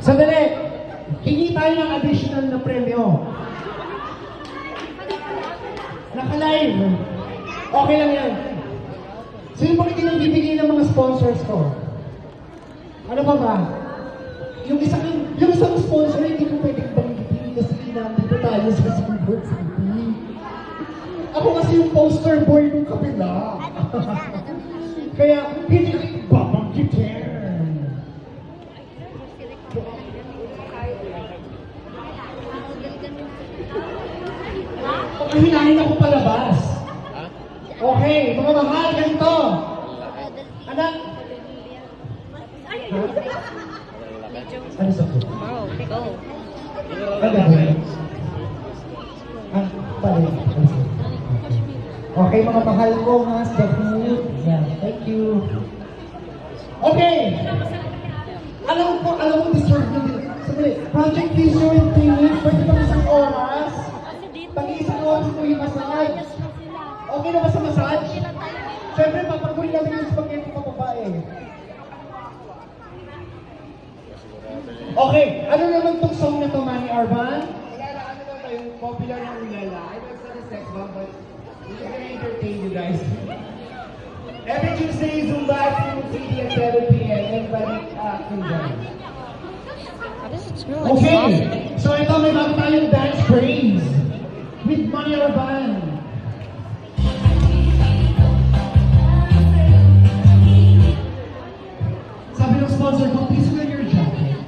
Sandali, hingi tayo ng additional na premyo. Naka-live. Okay lang yan. Sino pa hindi nang bibigay ng mga sponsors ko? Ano pa ba? Yung isang sponsor, hindi ko pwedeng banggitin kasi nandito tayo sa Silver City. Ako kasi yung poster boy ng kapila. Kaya, hindi ko babanggitin. Hinahin ako palabas. Okay, mga mahal, ganito. Anak. Ano sa food? Go. Ano ba? Ah, pare. Okay, mga mahal ko, mas the food. Yeah, thank you. Okay. Alam mo, deserve nyo din. Sabi, Project Vision and Training, pwede ba isang oras? Pag-iisang oras mo yung massage. Okay na ba sa massage? Siyempre, papaguhin natin yung spaghetti pa babae. Okay, ano naman tong song na to, Manny Arban? Ulala, ano lang tayo, popular na Ulala. I know it's not a sex bomb, but we're gonna entertain you guys. Every Tuesday, Zumba at CD at 7 p.m. Everybody, enjoy. Okay, so ito may bago tayong dance craze with Manny Arban. Sabi ng sponsor ko, please wear your jacket.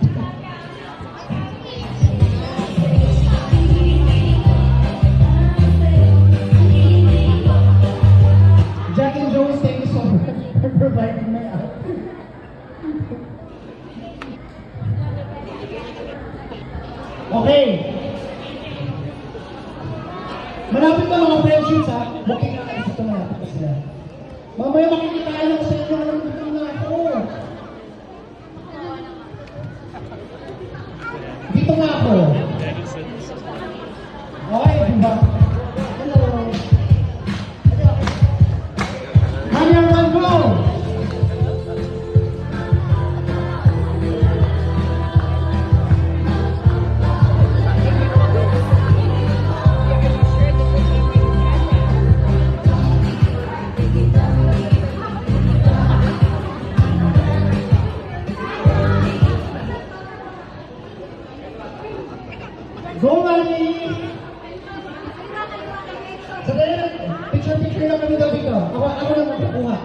Jack and Jones, thank you so much for providing my outfit. Okay. Malapit na mga friendships ha. Okay na kayo sa malapit na sila. Mamaya makikita kayo sa inyo. Alam ko na ako. Dito nga ako. Okay, diba? Hello. Manny Arban, go! Go, Manny! Sandali lang, picture lang kami daw dito. Ako lang magkukuha.